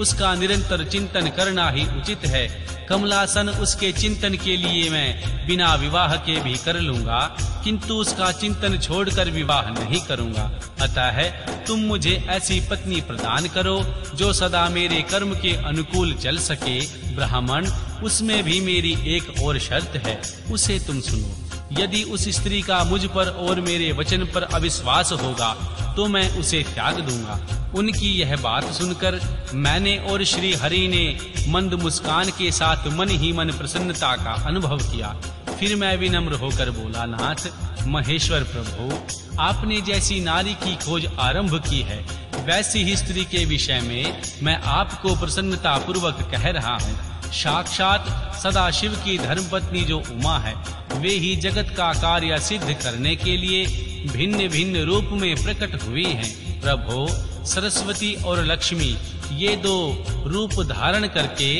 उसका निरंतर चिंतन करना ही उचित है। कमलासन उसके चिंतन के लिए मैं बिना विवाह के भी कर लूंगा, किंतु उसका चिंतन छोड़कर विवाह नहीं करूंगा। अतः तुम मुझे ऐसी पत्नी प्रदान करो जो सदा मेरे कर्म के अनुकूल चल सके। ब्राह्मण, उसमें भी मेरी एक और शर्त है, उसे तुम सुनो। यदि उस स्त्री का मुझ पर और मेरे वचन पर अविश्वास होगा तो मैं उसे त्याग दूंगा। उनकी यह बात सुनकर मैंने और श्री हरि ने मंद मुस्कान के साथ मन ही मन प्रसन्नता का अनुभव किया। फिर मैं विनम्र होकर बोला, नाथ महेश्वर प्रभु, आपने जैसी नारी की खोज आरंभ की है, वैसी ही स्त्री के विषय में मैं आपको प्रसन्नता पूर्वक कह रहा हूँ। साक्षात सदाशिव की धर्मपत्नी जो उमा है, वे ही जगत का कार्य सिद्ध करने के लिए भिन्न भिन्न रूप में प्रकट हुई हैं। प्रभु, सरस्वती और लक्ष्मी ये दो रूप धारण करके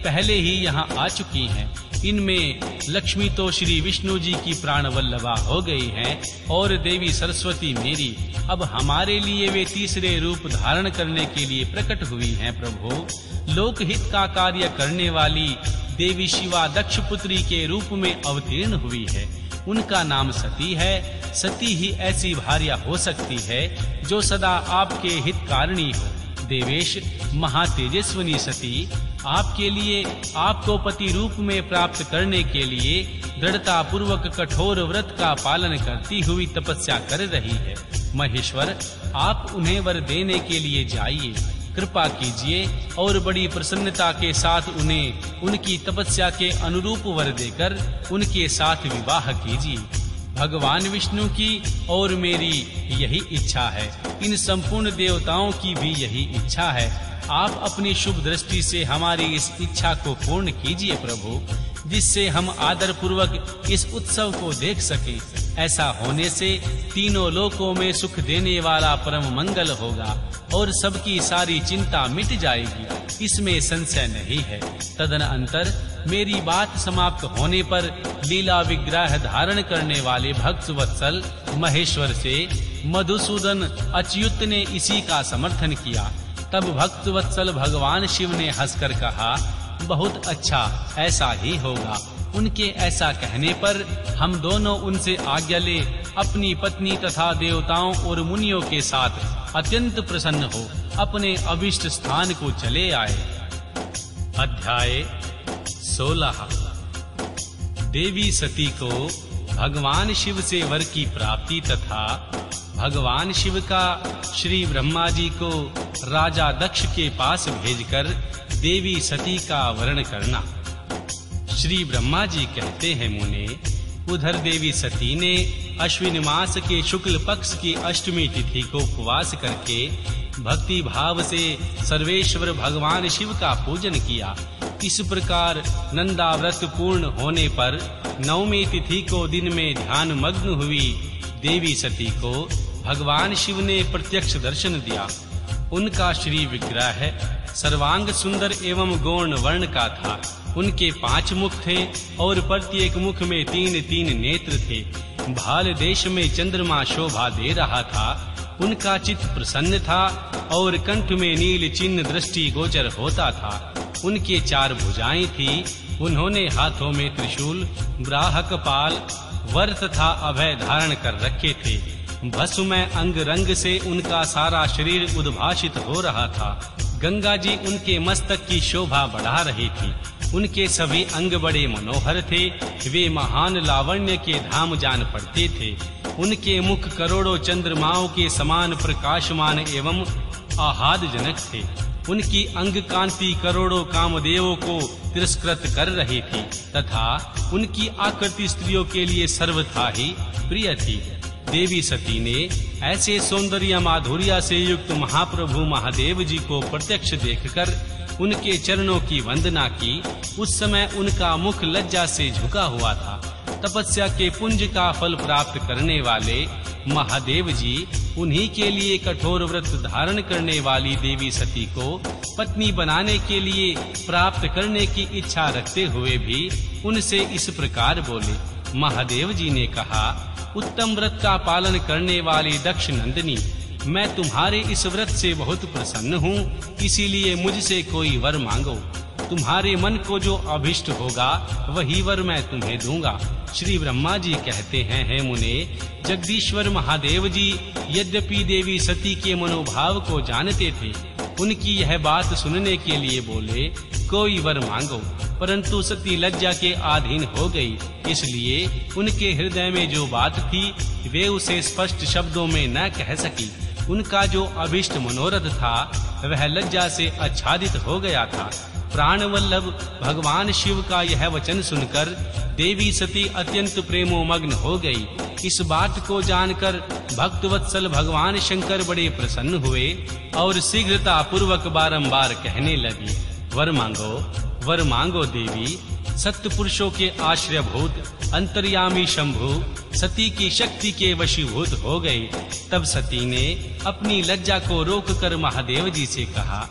पहले ही यहाँ आ चुकी हैं। इनमें लक्ष्मी तो श्री विष्णु जी की प्राण वल्लभा हो गई हैं और देवी सरस्वती मेरी। अब हमारे लिए वे तीसरे रूप धारण करने के लिए प्रकट हुई हैं। प्रभु, लोकहित का कार्य करने वाली देवी शिवा दक्ष पुत्री के रूप में अवतीर्ण हुई है। उनका नाम सती है। सती ही ऐसी भार्या हो सकती है जो सदा आपके हितकारिणी हो। देवेश, महातेजस्विनी सती, आपके लिए आपको पति रूप में प्राप्त करने के लिए दृढ़ता पूर्वक कठोर व्रत का पालन करती हुई तपस्या कर रही है। महेश्वर, आप उन्हें वर देने के लिए जाइए, कृपा कीजिए और बड़ी प्रसन्नता के साथ उन्हें उनकी तपस्या के अनुरूप वर देकर उनके साथ विवाह कीजिए। भगवान विष्णु की और मेरी यही इच्छा है, इन संपूर्ण देवताओं की भी यही इच्छा है। आप अपनी शुभ दृष्टि से हमारी इस इच्छा को पूर्ण कीजिए प्रभु, जिससे हम आदर पूर्वक इस उत्सव को देख सके। ऐसा होने से तीनों लोकों में सुख देने वाला परम मंगल होगा और सबकी सारी चिंता मिट जाएगी, इसमें संशय नहीं है। तदनंतर मेरी बात समाप्त होने पर लीला विग्रह धारण करने वाले भक्त वत्सल महेश्वर से मधुसूदन अच्युत ने इसी का समर्थन किया। तब भक्त वत्सल भगवान शिव ने हंसकर कहा, बहुत अच्छा, ऐसा ही होगा। उनके ऐसा कहने पर हम दोनों उनसे आज्ञा ले अपनी पत्नी तथा देवताओं और मुनियों के साथ अत्यंत प्रसन्न हो अपने अभिष्ट स्थान को चले आए। अध्याय 16। देवी सती को भगवान शिव से वर की प्राप्ति तथा भगवान शिव का श्री ब्रह्मा जी को राजा दक्ष के पास भेजकर देवी सती का वरण करना। श्री ब्रह्मा जी कहते हैं, मुने, उधर देवी सती ने अश्विन मास के शुक्ल पक्ष की अष्टमी तिथि को उपवास करके भक्ति भाव से सर्वेश्वर भगवान शिव का पूजन किया। इस प्रकार नंदा व्रत पूर्ण होने पर नवमी तिथि को दिन में ध्यान मग्न हुई देवी सती को भगवान शिव ने प्रत्यक्ष दर्शन दिया। उनका श्री विग्रह सर्वांग सुंदर एवं गौण वर्ण का था। उनके 5 मुख थे और प्रत्येक मुख में 3-3 नेत्र थे। भाल देश में चंद्रमा शोभा दे रहा था। उनका चित्त प्रसन्न था और कंठ में नील चिन्ह दृष्टि गोचर होता था। उनके 4 भुजाएं थी। उन्होंने हाथों में त्रिशूल, ब्राहक पाल, वर तथा अभय धारण कर रखे थे। भस्ममय अंग रंग से उनका सारा शरीर उद्भासित हो रहा था। गंगा जी उनके मस्तक की शोभा बढ़ा रही थी। उनके सभी अंग बड़े मनोहर थे। वे महान लावण्य के धाम जान पड़ते थे। उनके मुख करोड़ों चंद्रमाओं के समान प्रकाशमान एवं आह्लादजनक थे। उनकी अंग कांति करोड़ों कामदेवों को तिरस्कृत कर रही थी तथा उनकी आकृति स्त्रियों के लिए सर्वथा ही प्रिय थी। देवी सती ने ऐसे सौंदर्य माधुर्य से युक्त महाप्रभु महादेव जी को प्रत्यक्ष देखकर उनके चरणों की वंदना की। उस समय उनका मुख लज्जा से झुका हुआ था। तपस्या के पुंज का फल प्राप्त करने वाले महादेव जी उन्हीं के लिए कठोर व्रत धारण करने वाली देवी सती को पत्नी बनाने के लिए प्राप्त करने की इच्छा रखते हुए भी उनसे इस प्रकार बोले। महादेव जी ने कहा, उत्तम व्रत का पालन करने वाली दक्ष नंदिनी, मैं तुम्हारे इस व्रत से बहुत प्रसन्न हूँ, इसीलिए मुझसे कोई वर मांगो। तुम्हारे मन को जो अभिष्ट होगा वही वर मैं तुम्हें दूंगा। श्री ब्रह्मा जी कहते हैं, हे मुने, जगदीश्वर महादेव जी यद्यपि देवी सती के मनोभाव को जानते थे, उनकी यह बात सुनने के लिए बोले, कोई वर मांगो। परंतु सती लज्जा के अधीन हो गई, इसलिए उनके हृदय में जो बात थी वे उसे स्पष्ट शब्दों में न कह सकी। उनका जो अभिष्ट मनोरथ था वह लज्जा से आच्छादित हो गया था। प्राण वल्लभ भगवान शिव का यह वचन सुनकर देवी सती अत्यंत प्रेमोमग्न हो गई। इस बात को जानकर भक्तवत्सल भगवान शंकर बड़े प्रसन्न हुए और शीघ्रता पूर्वक बारंबार कहने लगे, वर मांगो देवी। सत्य पुरुषों के आश्रयभूत अंतर्यामी शंभु सती की शक्ति के वशीभूत हो गई। तब सती ने अपनी लज्जा को रोककर महादेव जी से कहा,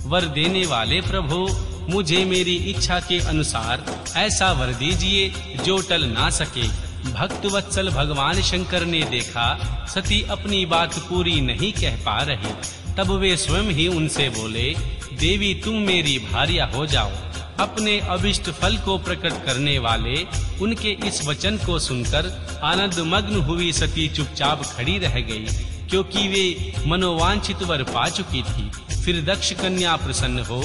वर देने वाले प्रभु, मुझे मेरी इच्छा के अनुसार ऐसा वर दीजिए जो टल ना सके। भक्तवत्सल भगवान शंकर ने देखा सती अपनी बात पूरी नहीं कह पा रही, तब वे स्वयं ही उनसे बोले, देवी तुम मेरी भार्या हो जाओ। अपने अभिष्ट फल को प्रकट करने वाले उनके इस वचन को सुनकर आनंद मग्न हुई सती चुपचाप खड़ी रह गई, क्योंकि वे मनोवांछित वर पा चुकी थी। फिर दक्ष कन्या प्रसन्न हो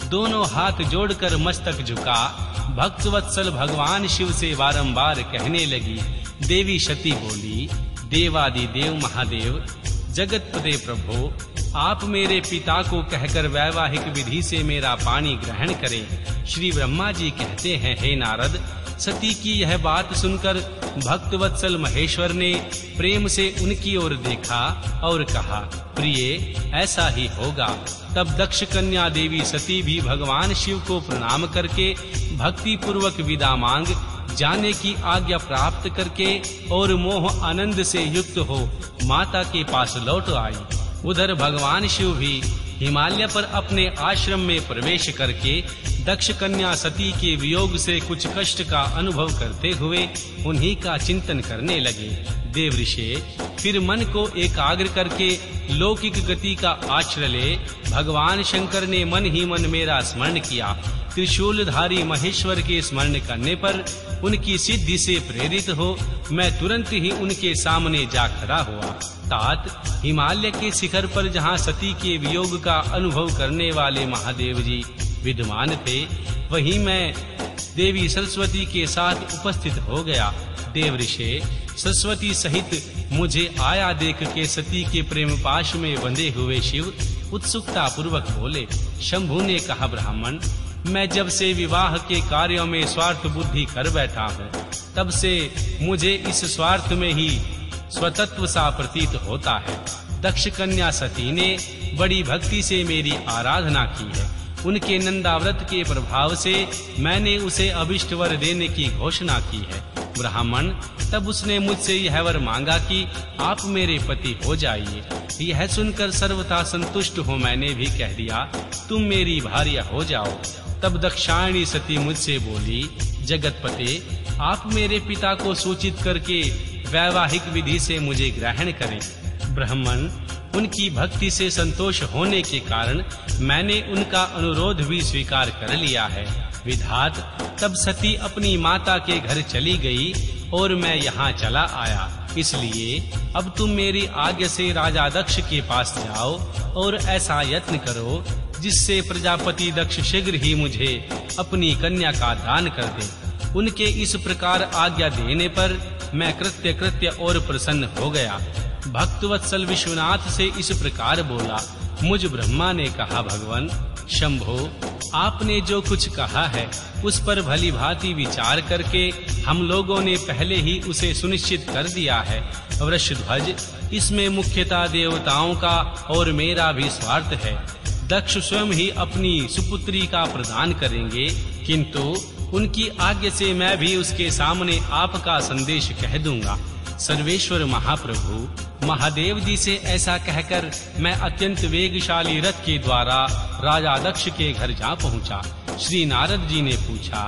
दोनों हाथ जोड़कर मस्तक झुका भक्तवत्सल भगवान शिव से बारंबार कहने लगी। देवी सती बोली, देवादिदेव महादेव जगतपते प्रभु, आप मेरे पिता को कहकर वैवाहिक विधि से मेरा पानी ग्रहण करें। श्री ब्रह्मा जी कहते हैं, हे नारद, सती की यह बात सुनकर भक्तवत्सल महेश्वर ने प्रेम से उनकी ओर देखा और कहा, प्रिय ऐसा ही होगा। तब दक्ष कन्या देवी सती भी भगवान शिव को प्रणाम करके भक्ति पूर्वक विदा मांग जाने की आज्ञा प्राप्त करके और मोह आनंद से युक्त हो माता के पास लौट आई। उधर भगवान शिव भी हिमालय पर अपने आश्रम में प्रवेश करके दक्ष कन्या सती के वियोग से कुछ कष्ट का अनुभव करते हुए उन्हीं का चिंतन करने लगे। देवऋषि फिर मन को एकाग्र करके लौकिक गति का आश्रय ले भगवान शंकर ने मन ही मन मेरा स्मरण किया। त्रिशूलधारी महेश्वर के स्मरण करने पर उनकी सिद्धि से प्रेरित हो मैं तुरंत ही उनके सामने जा खड़ा हुआ। तात हिमालय के शिखर पर जहाँ सती के वियोग का अनुभव करने वाले महादेव जी विद्यमान थे, वहीं मैं देवी सरस्वती के साथ उपस्थित हो गया। देवऋषि सरस्वती सहित मुझे आया देख के सती के प्रेम पाश में बंधे हुए शिव उत्सुकता पूर्वक बोले। शंभु ने कहा, ब्राह्मण, मैं जब से विवाह के कार्यों में स्वार्थ बुद्धि कर बैठा हूँ, तब से मुझे इस स्वार्थ में ही स्वतत्व सा प्रतीत होता है। दक्ष कन्या सती ने बड़ी भक्ति से मेरी आराधना की है। उनके नंदाव्रत के प्रभाव से मैंने उसे अभिष्ट वर देने की घोषणा की है। ब्राह्मण, तब उसने मुझसे यह वर मांगा कि आप मेरे पति हो जाइए। यह सुनकर सर्वथा संतुष्ट हो मैंने भी कह दिया, तुम मेरी भार्या हो जाओ। तब दक्षायणी सती मुझसे बोली, जगतपते, आप मेरे पिता को सूचित करके वैवाहिक विधि से मुझे ग्रहण करें। ब्राह्मण, उनकी भक्ति से संतोष होने के कारण मैंने उनका अनुरोध भी स्वीकार कर लिया है। विधात, तब सती अपनी माता के घर चली गई और मैं यहाँ चला आया। इसलिए अब तुम मेरी आज्ञा से राजा दक्ष के पास जाओ और ऐसा यत्न करो जिससे प्रजापति दक्ष शीघ्र ही मुझे अपनी कन्या का दान कर दे। उनके इस प्रकार आज्ञा देने पर मैं कृत्य और प्रसन्न हो गया। भक्तवत्सल विश्वनाथ से इस प्रकार बोला। मुझ ब्रह्मा ने कहा, भगवान शंभो, आपने जो कुछ कहा है उस पर भली भांति विचार करके हम लोगों ने पहले ही उसे सुनिश्चित कर दिया है। वृषध्वज, इसमें मुख्यतः देवताओं का और मेरा भी स्वार्थ है। दक्ष स्वयं ही अपनी सुपुत्री का प्रदान करेंगे, किंतु उनकी आज्ञा से मैं भी उसके सामने आपका संदेश कह दूंगा। सर्वेश्वर महाप्रभु, महादेव जी से ऐसा कहकर मैं अत्यंत वेगशाली रथ के द्वारा राजा दक्ष के घर जा पहुंचा। श्री नारद जी ने पूछा,